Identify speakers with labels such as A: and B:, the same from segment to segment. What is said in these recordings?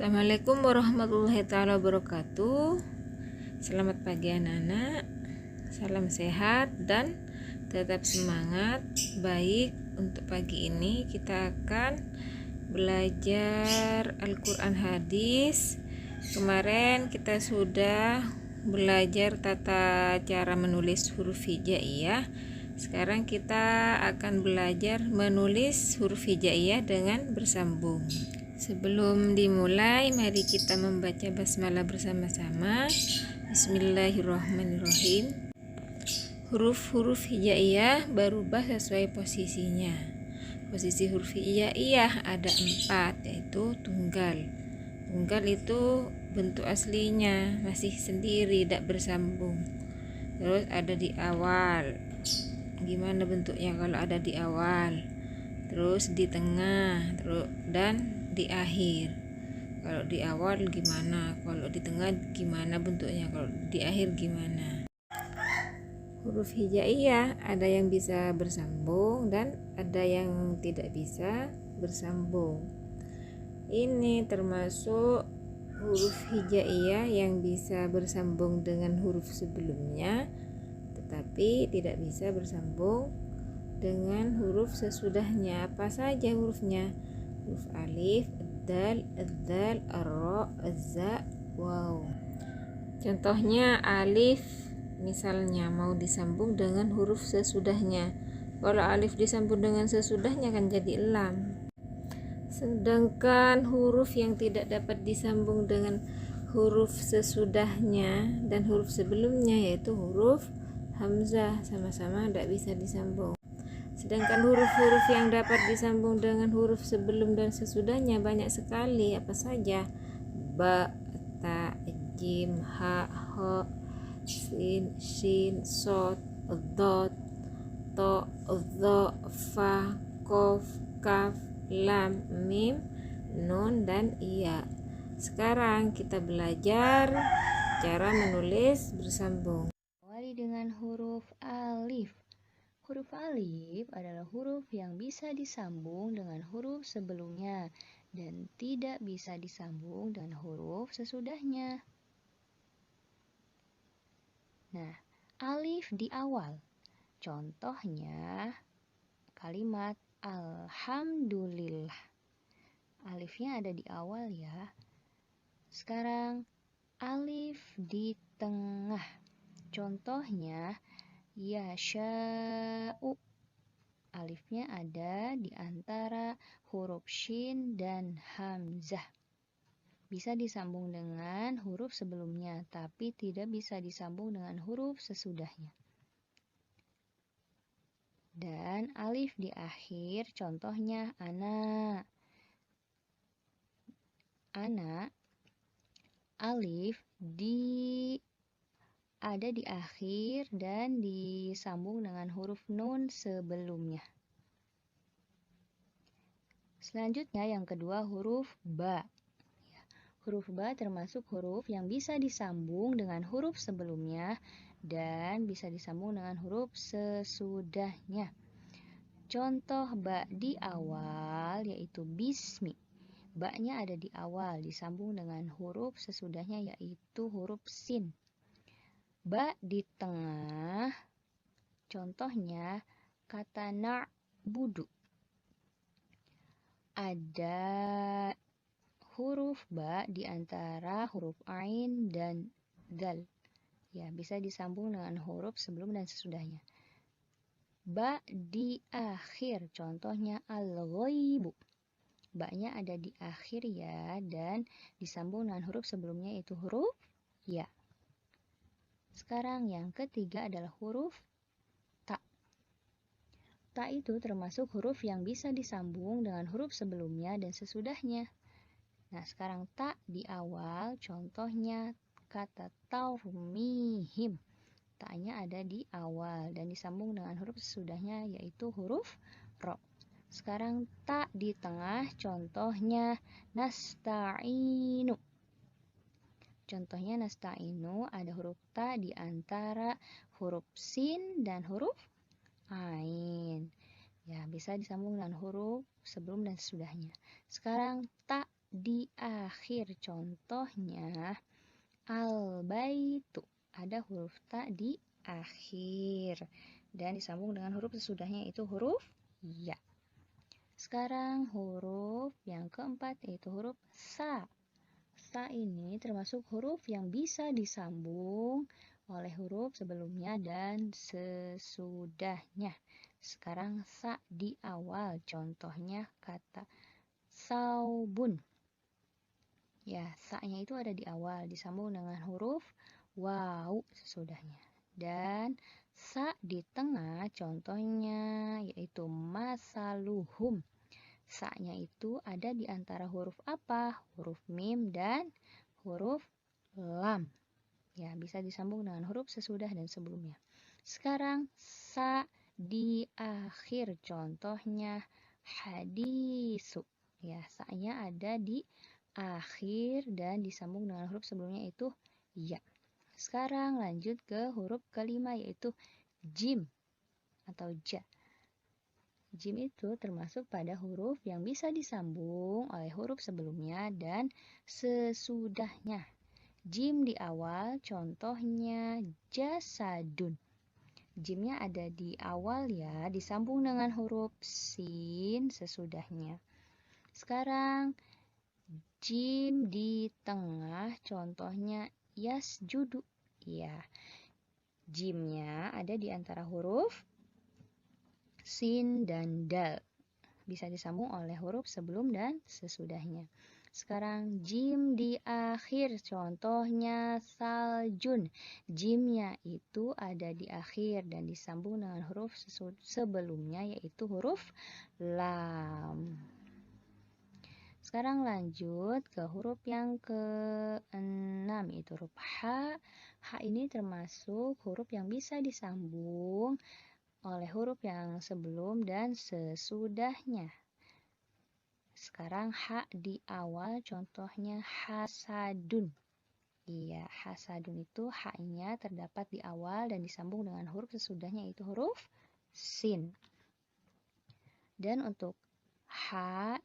A: Assalamualaikum warahmatullahi taala wabarakatuh. Selamat pagi anak-anak. Salam sehat dan tetap semangat. Baik, untuk pagi ini kita akan belajar Al-Quran hadis. Kemarin kita sudah belajar tata cara menulis huruf hijaiyah. Sekarang kita akan belajar menulis huruf hijaiyah dengan bersambung. Sebelum dimulai, mari kita membaca basmalah bersama-sama. Bismillahirrahmanirrahim. Huruf-huruf hijaiyah berubah sesuai posisinya. Posisi huruf hijaiyah ada 4, yaitu tunggal. Tunggal itu bentuk aslinya masih sendiri, tidak bersambung. Terus ada di awal. Gimana bentuknya kalau ada di awal? Terus di tengah, dan di akhir. Kalau di awal gimana, kalau di tengah gimana bentuknya, kalau di akhir gimana. Huruf hijaiyah ada yang bisa bersambung dan ada yang tidak bisa bersambung. Ini termasuk huruf hijaiyah yang bisa bersambung dengan huruf sebelumnya tetapi tidak bisa bersambung dengan huruf sesudahnya. Apa saja hurufnya? Huruf alif, dal, dzal, ar-ra, az-za, waw. Contohnya alif, misalnya mau disambung dengan huruf sesudahnya. Kalau alif disambung dengan sesudahnya kan jadi lam. Sedangkan huruf yang tidak dapat disambung dengan huruf sesudahnya dan huruf sebelumnya, yaitu huruf hamzah, sama-sama tidak bisa disambung. Sedangkan huruf-huruf yang dapat disambung dengan huruf sebelum dan sesudahnya banyak sekali. Apa saja? Ba, ta, jim, ha, ho, sin, shin, sod, dot, to, dho, fa, kof, kaf, lam, mim, nun, dan iya. Sekarang kita belajar cara menulis bersambung.
B: Awali dengan huruf alif. Huruf alif adalah huruf yang bisa disambung dengan huruf sebelumnya dan tidak bisa disambung dengan huruf sesudahnya. Nah, alif di awal. Contohnya kalimat alhamdulillah. Alifnya ada di awal ya. Sekarang alif di tengah. Contohnya yasha'u. Alifnya ada di antara huruf shin dan hamzah. Bisa disambung dengan huruf sebelumnya, tapi tidak bisa disambung dengan huruf sesudahnya. Dan alif di akhir, contohnya ana. Ana, alif ada di akhir dan disambung dengan huruf nun sebelumnya. Selanjutnya yang kedua huruf ba. Huruf ba termasuk huruf yang bisa disambung dengan huruf sebelumnya dan bisa disambung dengan huruf sesudahnya. Contoh ba di awal yaitu bismi. Ba-nya ada di awal disambung dengan huruf sesudahnya yaitu huruf sin. Ba di tengah, contohnya kata na'budu. Ada huruf ba di antara huruf ain dan dal. Ya, bisa disambung dengan huruf sebelum dan sesudahnya. Ba di akhir, contohnya al-ghaibu. Ba-nya ada di akhir ya dan disambung dengan huruf sebelumnya yaitu huruf ya. Sekarang yang ketiga adalah huruf ta. Ta itu termasuk huruf yang bisa disambung dengan huruf sebelumnya dan sesudahnya. Nah, sekarang ta di awal, contohnya kata taurmihim. Ta-nya ada di awal dan disambung dengan huruf sesudahnya yaitu huruf ro. Sekarang ta di tengah, contohnya nasta'inu. Contohnya nasta'inu ada huruf ta di antara huruf sin dan huruf ain. Ya, bisa disambung dengan huruf sebelum dan sesudahnya. Sekarang ta di akhir. Contohnya al-baitu. Ada huruf ta di akhir dan disambung dengan huruf sesudahnya itu huruf ya. Sekarang huruf yang keempat yaitu huruf sa. Sa ini termasuk huruf yang bisa disambung oleh huruf sebelumnya dan sesudahnya. Sekarang sa di awal, contohnya kata saubun. Ya, sa-nya itu ada di awal, disambung dengan huruf waw sesudahnya. Dan sa di tengah, contohnya yaitu masaluhum. Sa-nya itu ada di antara huruf apa? Huruf mim dan huruf lam. Ya, bisa disambung dengan huruf sesudah dan sebelumnya. Sekarang sa di akhir, contohnya hadisu. Ya, sa-nya ada di akhir dan disambung dengan huruf sebelumnya itu ya. Sekarang lanjut ke huruf kelima yaitu jim atau ja. Jim itu termasuk pada huruf yang bisa disambung oleh huruf sebelumnya dan sesudahnya. Jim di awal, contohnya jasadun. Jimnya ada di awal ya, disambung dengan huruf sin sesudahnya. Sekarang jim di tengah, contohnya yasjudu. Ya, jimnya ada di antara huruf sin dan dal. Bisa disambung oleh huruf sebelum dan sesudahnya. Sekarang jim di akhir, contohnya saljun. Jimnya itu ada di akhir dan disambung dengan huruf sebelumnya yaitu huruf lam. Sekarang lanjut ke huruf yang ke-6 yaitu huruf H. H ini termasuk huruf yang bisa disambung oleh huruf yang sebelum dan sesudahnya. Sekarang H di awal, contohnya hasadun. Iya, hasadun itu H-nya terdapat di awal dan disambung dengan huruf sesudahnya yaitu huruf sin. Dan untuk H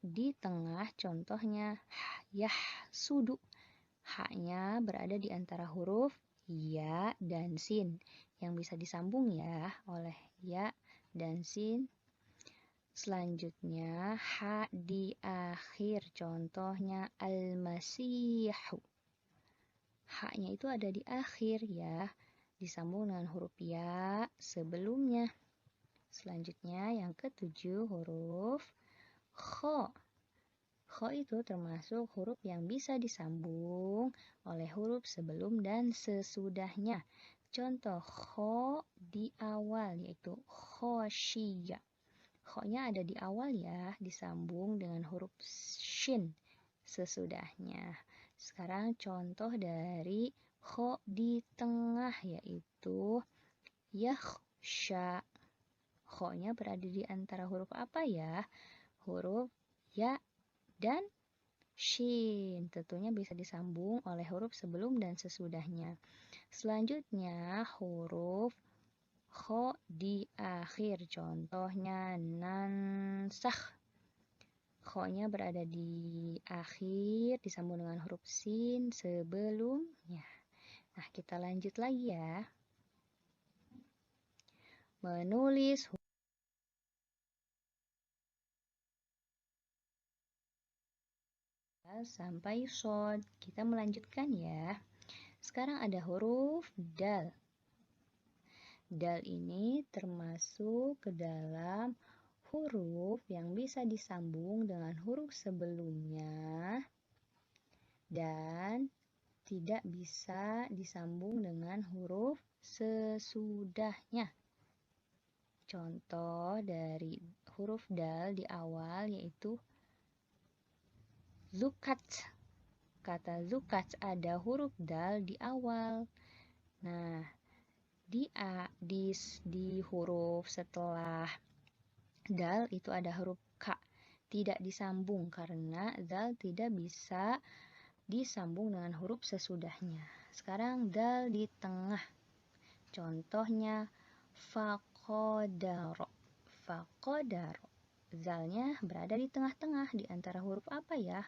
B: di tengah, contohnya yahsudu. H-nya berada di antara huruf ya dan sin yang bisa disambung ya oleh ya dan sin. Selanjutnya H di akhir, contohnya al-masihu. H-nya itu ada di akhir ya, disambung dengan huruf ya sebelumnya. Selanjutnya yang ke-7 huruf kho. Kho itu termasuk huruf yang bisa disambung oleh huruf sebelum dan sesudahnya. Contoh kho di awal yaitu khosyiyah. Kho-nya ada di awal ya, disambung dengan huruf shin sesudahnya. Sekarang contoh dari kho di tengah yaitu yakhsha. Kho-nya berada di antara huruf apa ya? Huruf ya dan shin. Tentunya bisa disambung oleh huruf sebelum dan sesudahnya. Selanjutnya huruf kho di akhir, contohnya nansakh. Kho-nya berada di akhir, disambung dengan huruf sin sebelumnya. Nah, kita lanjut lagi ya. Menulis sampai shod. Kita melanjutkan ya. Sekarang ada huruf dal. Dal ini termasuk ke dalam huruf yang bisa disambung dengan huruf sebelumnya dan tidak bisa disambung dengan huruf sesudahnya. Contoh dari huruf dal di awal yaitu zukat. Kata zukat ada huruf dal di awal. Nah, di huruf setelah dal itu ada huruf ka. Tidak disambung karena dal tidak bisa disambung dengan huruf sesudahnya. Sekarang dal di tengah. Contohnya faqadaro. Faqadaro. Zalnya berada di tengah-tengah di antara huruf apa ya?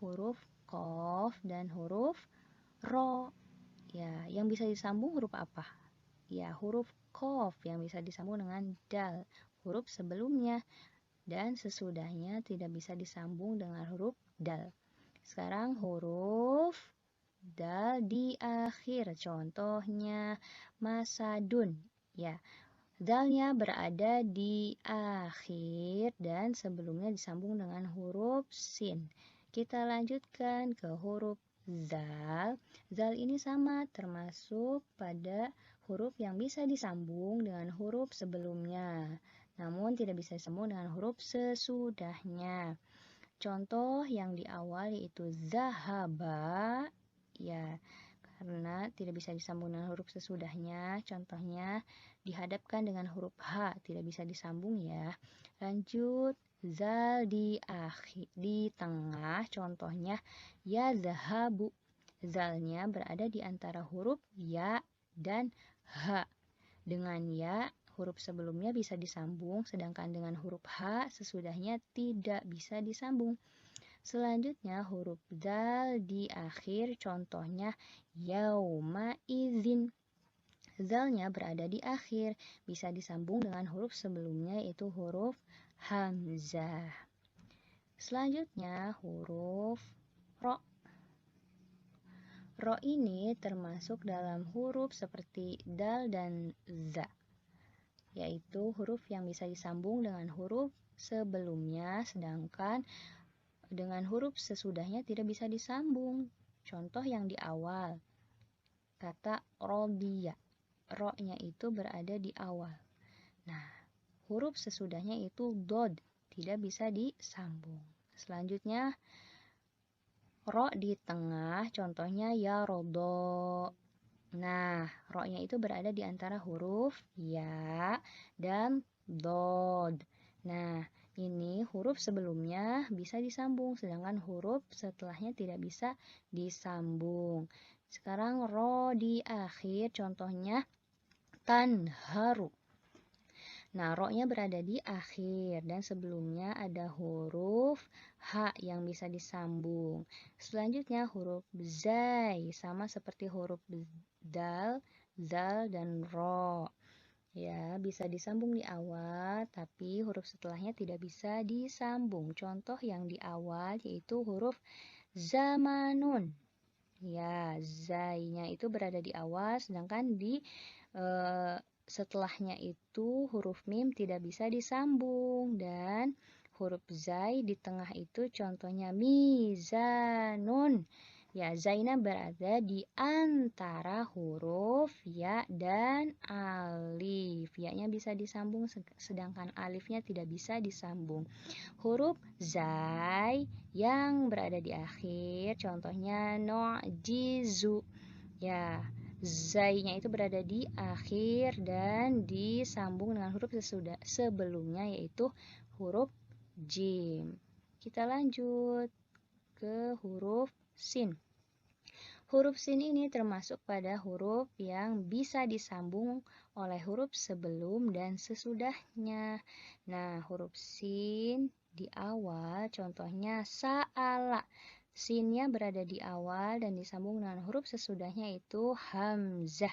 B: huruf qaf dan huruf ro. Ya, yang bisa disambung huruf apa? Ya, huruf qaf yang bisa disambung dengan dal, huruf sebelumnya, dan sesudahnya tidak bisa disambung dengan huruf dal. Sekarang huruf dal di akhir, contohnya masadun. Ya, dalnya berada di akhir dan sebelumnya disambung dengan huruf sin. Kita lanjutkan ke huruf zal. Zal ini sama, termasuk pada huruf yang bisa disambung dengan huruf sebelumnya, namun tidak bisa disambung dengan huruf sesudahnya. Contoh yang di awal yaitu zahaba, ya, karena tidak bisa disambung dengan huruf sesudahnya. Contohnya dihadapkan dengan huruf H, tidak bisa disambung ya. Lanjut, zal di akhir, di tengah, contohnya ya zahabu. Zalnya berada di antara huruf ya dan H. Dengan ya, huruf sebelumnya bisa disambung, sedangkan dengan huruf H sesudahnya tidak bisa disambung. Selanjutnya huruf zal di akhir, contohnya yauma izin. Zalnya berada di akhir, bisa disambung dengan huruf sebelumnya yaitu huruf hamzah. Selanjutnya huruf ro. Ro ini termasuk dalam huruf seperti dal dan za, yaitu huruf yang bisa disambung dengan huruf sebelumnya, sedangkan dengan huruf sesudahnya tidak bisa disambung. Contoh yang di awal, kata rodiya, ro-nya itu berada di awal. Nah, huruf sesudahnya itu dod, tidak bisa disambung. Selanjutnya, ro di tengah, contohnya ya rodo. Nah, ro-nya itu berada di antara huruf ya dan dod. Nah, ini huruf sebelumnya bisa disambung, sedangkan huruf setelahnya tidak bisa disambung. Sekarang ro di akhir, contohnya tanharu. Nah, ro-nya berada di akhir dan sebelumnya ada huruf H yang bisa disambung. Selanjutnya huruf zai, sama seperti huruf dal, zal, dan ro. Ya, bisa disambung di awal, tapi huruf setelahnya tidak bisa disambung. Contoh yang di awal yaitu huruf zamanun. Ya, zai-nya itu berada di awal, sedangkan di setelahnya itu huruf mim tidak bisa disambung, dan huruf zai di tengah itu contohnya mizanun. Ya, zaina berada di antara huruf ya dan alif. Ya-nya bisa disambung sedangkan alifnya tidak bisa disambung. Huruf zai yang berada di akhir contohnya nu'jizu. Ya, zai-nya itu berada di akhir dan disambung dengan huruf sebelumnya yaitu huruf jim. Kita lanjut ke huruf sin. Huruf sin ini termasuk pada huruf yang bisa disambung oleh huruf sebelum dan sesudahnya. Nah, huruf sin di awal contohnya sa'ala. Sinnya berada di awal dan disambung dengan huruf sesudahnya yaitu hamzah.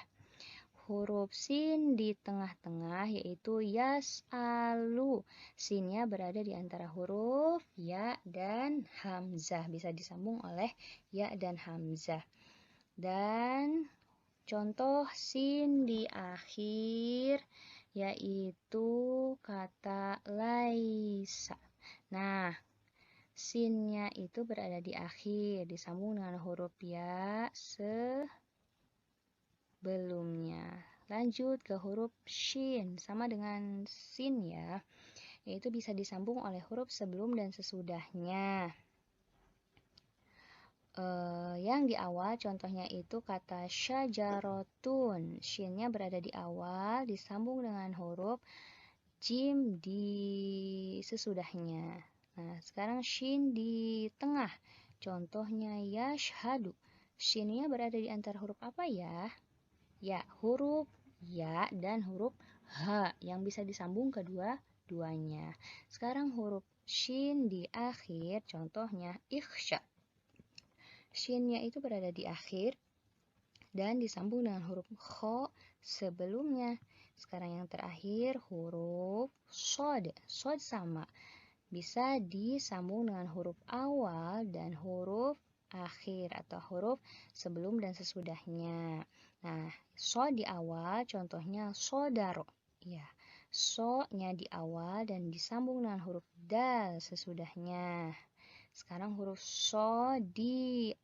B: Huruf sin di tengah-tengah yaitu yas'alu. Sinnya berada di antara huruf ya dan hamzah. Bisa disambung oleh ya dan hamzah. Dan contoh sin di akhir yaitu kata laisa. Nah, sinnya itu berada di akhir, disambung dengan huruf ya sebelumnya. Lanjut ke huruf shin, sama dengan sin ya, yaitu bisa disambung oleh huruf sebelum dan sesudahnya. Yang di awal contohnya itu kata syajarotun. Shinnya berada di awal, disambung dengan huruf jim di sesudahnya. Nah, sekarang shin di tengah. Contohnya yashhadu. Shinnya berada di antara huruf apa ya? Ya, huruf ya dan huruf H yang bisa disambung kedua-duanya. Sekarang huruf shin di akhir, contohnya ikhsha. shinnya itu berada di akhir dan disambung dengan huruf kho sebelumnya. Sekarang yang terakhir huruf shod. Shod sama, bisa disambung dengan huruf awal dan huruf akhir atau huruf sebelum dan sesudahnya. Nah, so di awal contohnya sodaro. Ya, so-nya di awal dan disambung dengan huruf dal sesudahnya. Sekarang huruf so di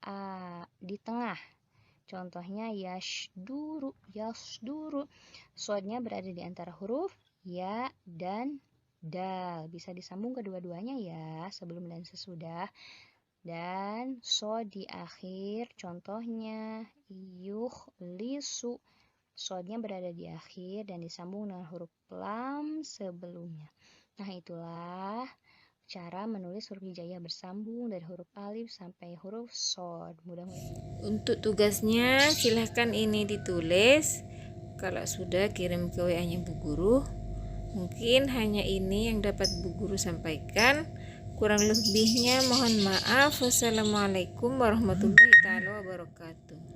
B: tengah. Contohnya yashduru, yasduru. So-nya berada di antara huruf ya dan dal. Bisa disambung kedua-duanya ya, sebelum dan sesudah. Dan so di akhir, contohnya yukhlisu. So-nya berada di akhir dan disambung dengan huruf lam sebelumnya. Nah, itulah cara menulis huruf hijaiyah bersambung dari huruf alif sampai huruf shod. Mudah-mudahan.
A: Untuk tugasnya silahkan ini ditulis. Kalau sudah kirim ke WA-nya Bu Guru. Mungkin hanya ini yang dapat Bu Guru sampaikan. Kurang lebihnya mohon maaf. Wassalamualaikum warahmatullahi wabarakatuh.